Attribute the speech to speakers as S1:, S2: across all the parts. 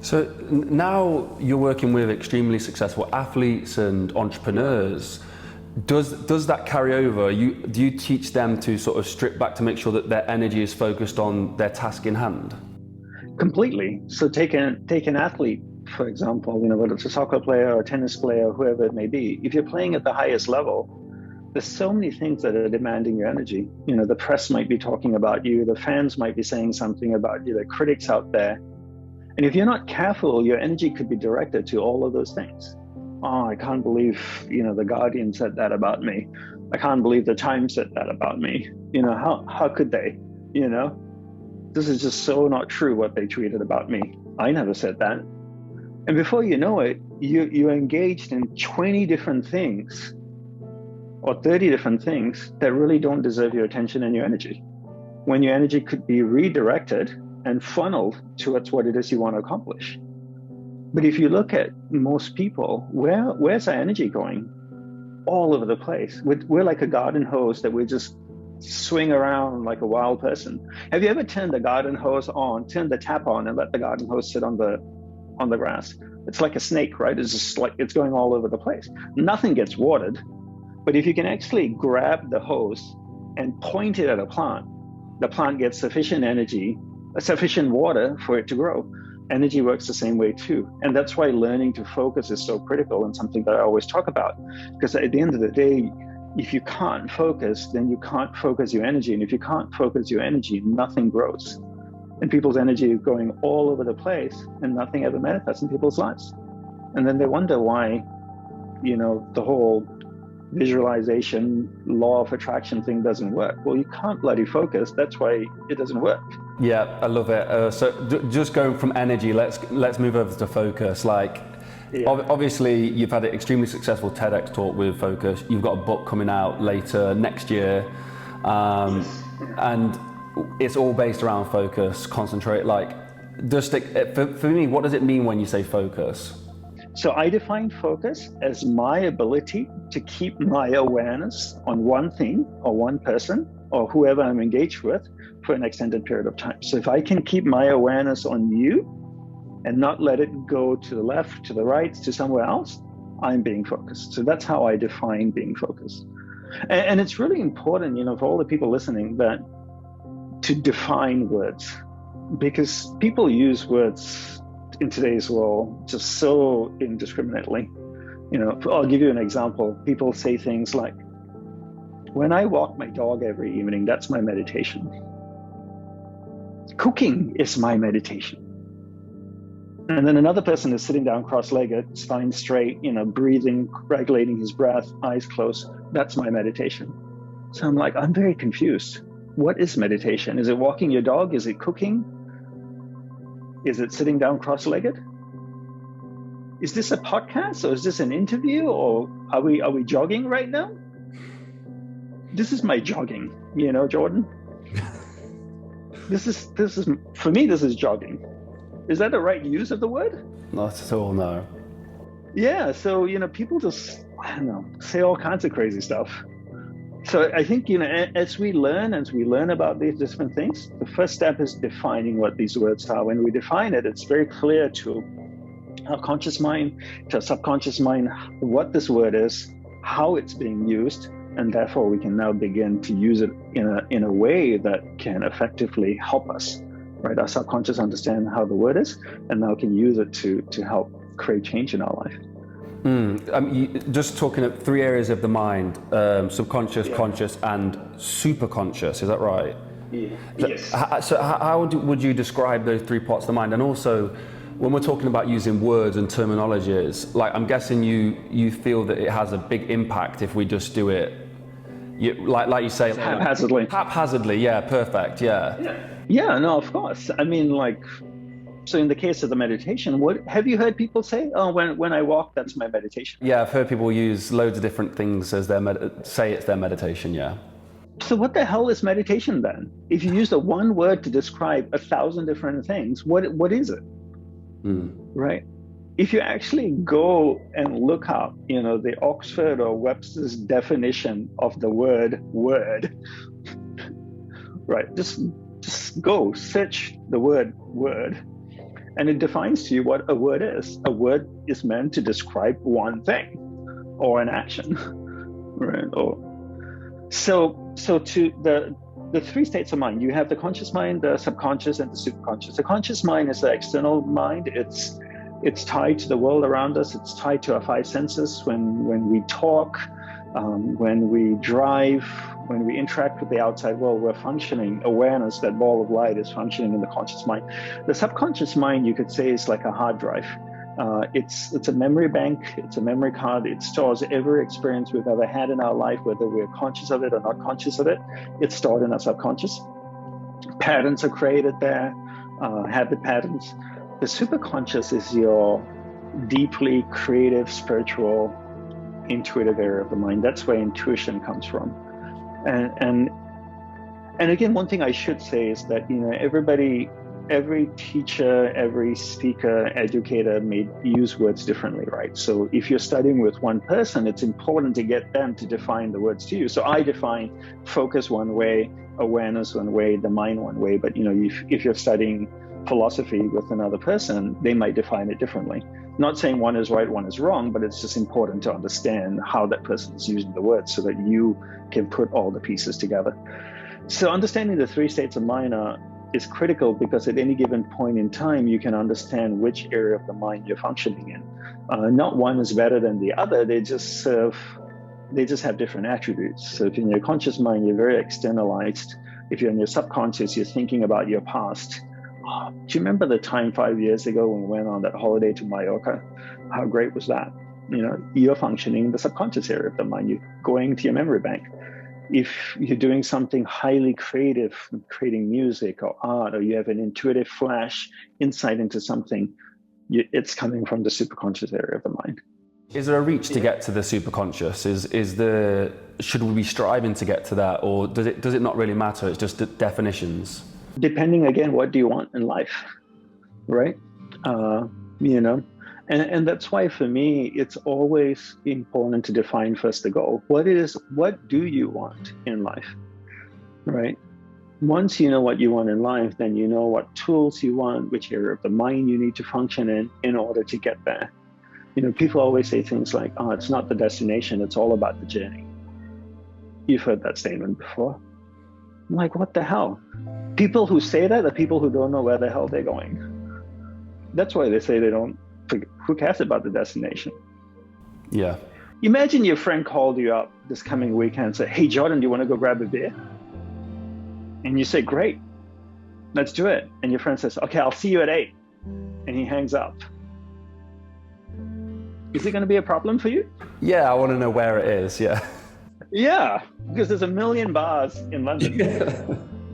S1: So now you're working with extremely successful athletes and entrepreneurs. Does that carry over? Do you teach them to sort of strip back to make sure that their energy is focused on their task in hand?
S2: Completely. So take an athlete, for example, whether it's a soccer player or a tennis player, whoever it may be. If you're playing at the highest level, there's so many things that are demanding your energy. The press might be talking about you, the fans might be saying something about you, the critics out there. And if you're not careful, your energy could be directed to all of those things. Oh, I can't believe, the Guardian said that about me. I can't believe the Times said that about me. How could they, This is just so not true what they tweeted about me. I never said that. And before you know it, you're engaged in 20 different things or 30 different things that really don't deserve your attention and your energy, when your energy could be redirected and funneled towards what it is you want to accomplish. But if you look at most people, where's our energy going? All over the place. We're like a garden hose that we just swing around like a wild person. Have you ever turned the garden hose on, turned the tap on, and let the garden hose sit on the grass? It's like a snake, right? It's just like it's going all over the place. Nothing gets watered. But if you can actually grab the hose and point it at a plant, the plant gets sufficient energy, sufficient water for it to grow. Energy works the same way too. And that's why learning to focus is so critical and something that I always talk about. Because at the end of the day, if you can't focus, then you can't focus your energy. And if you can't focus your energy, nothing grows. And people's energy is going all over the place and nothing ever manifests in people's lives. And then they wonder why, the whole visualization, law of attraction thing doesn't work. Well, you can't bloody focus. That's why it doesn't work.
S1: Yeah, I love it. So just going from energy, let's move over to focus. Obviously, you've had an extremely successful TEDx talk with focus. You've got a book coming out later next year, and it's all based around focus. Concentrate. For me, what does it mean when you say focus?
S2: So I define focus as my ability to keep my awareness on one thing or one person or whoever I'm engaged with for an extended period of time. So if I can keep my awareness on you and not let it go to the left, to the right, to somewhere else, I'm being focused. So that's how I define being focused. And it's really important, for all the people listening, that to define words, because people use words in today's world just so indiscriminately. I'll give you an example. People say things like, when I walk my dog every evening, that's my meditation. Cooking is my meditation. And then another person is sitting down cross-legged, spine straight, breathing, regulating his breath, eyes closed. That's my meditation. So I'm very confused. What is meditation? Is it walking your dog? Is it cooking? Is it sitting down cross-legged? Is this a podcast or is this an interview or are we jogging right now? This is my jogging, Jordan. This is for me, this is jogging. Is that the right use of the word?
S1: Not at all, no.
S2: Yeah, so people just, say all kinds of crazy stuff. So I think, as we learn about these different things, the first step is defining what these words are. When we define it, it's very clear to our conscious mind, to our subconscious mind, what this word is, how it's being used, and therefore we can now begin to use it in a way that can effectively help us, right? Our subconscious understand how the word is, and now can use it to help create change in our life.
S1: Just talking of 3 areas of the mind, subconscious, conscious, and superconscious, is that right?
S2: Yeah. Yes.
S1: So how would you describe those 3 parts of the mind? And also, when we're talking about using words and terminologies, I'm guessing you feel that it has a big impact if we just do it, like you say,
S2: haphazardly.
S1: Haphazardly, yeah, perfect, yeah.
S2: Yeah, no, of course. So in the case of the meditation, what have you heard people say? Oh, when I walk, that's my meditation.
S1: Yeah, I've heard people use loads of different things as say it's their meditation, yeah.
S2: So what the hell is meditation then? If you use the one word to describe 1,000 different things, what is it? Right? If you actually go and look up, the Oxford or Webster's definition of the word, right? Just go search the word, and it defines to you what a word is. A word is meant to describe one thing or an action, right? So to the three states of mind, you have the conscious mind, the subconscious, and the superconscious. The conscious mind is the external mind. It's tied to the world around us. It's tied to our five senses. When we talk, when we drive, when we interact with the outside world, we're functioning. Awareness, that ball of light, is functioning in the conscious mind. The subconscious mind, you could say, is like a hard drive. It's a memory bank. It's a memory card. It stores every experience we've ever had in our life, whether we're conscious of it or not conscious of it. It's stored in our subconscious. Patterns are created there, habit patterns. The superconscious is your deeply creative, spiritual, intuitive area of the mind. That's where intuition comes from. And again, one thing I should say is that, every teacher, every speaker, educator may use words differently, right? So if you're studying with one person, it's important to get them to define the words to you. So I define focus one way, awareness one way, the mind one way. But if you're studying philosophy with another person, they might define it differently. Not saying one is right, one is wrong, but it's just important to understand how that person is using the words so that you can put all the pieces together. So understanding the three states of mind is critical, because at any given point in time, you can understand which area of the mind you're functioning in. Not one is better than the other. They just have different attributes. So if you're in your conscious mind, you're very externalized. If you're in your subconscious, you're thinking about your past. Do you remember the time 5 years ago when we went on that holiday to Mallorca? How great was that? You're functioning in the subconscious area of the mind. You're going to your memory bank. If you're doing something highly creative, creating music or art, or you have an intuitive flash insight into something, it's coming from the superconscious area of the mind.
S1: Is there a reach to get to the superconscious? Should we be striving to get to that, or does it not really matter? It's just the definitions.
S2: Depending, again, what do you want in life, right? And that's why for me, it's always important to define first the goal. What do you want in life, right? Once you know what you want in life, then you know what tools you want, which area of the mind you need to function in order to get there. People always say things like, "Oh, it's not the destination, it's all about the journey." You've heard that statement before. I'm like, what the hell? People who say that are people who don't know where the hell they're going. That's why they say who cares about the destination?
S1: Yeah.
S2: Imagine your friend called you up this coming weekend and said, "Hey, Jordan, do you want to go grab a beer?" And you say, "Great, let's do it." And your friend says, "Okay, I'll see you at 8. And he hangs up. Is it going to be a problem for you?
S1: Yeah, I want to know where it is, yeah.
S2: Yeah, because there's a million bars in London.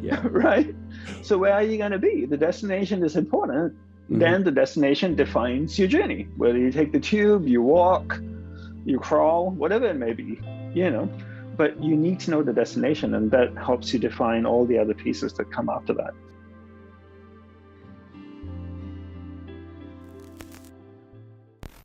S1: Yeah.
S2: Right? So where are you going to be? The destination is important. Mm-hmm. Then the destination defines your journey. Whether you take the tube, you walk, you crawl, whatever it may be, But you need to know the destination, and that helps you define all the other pieces that come after that.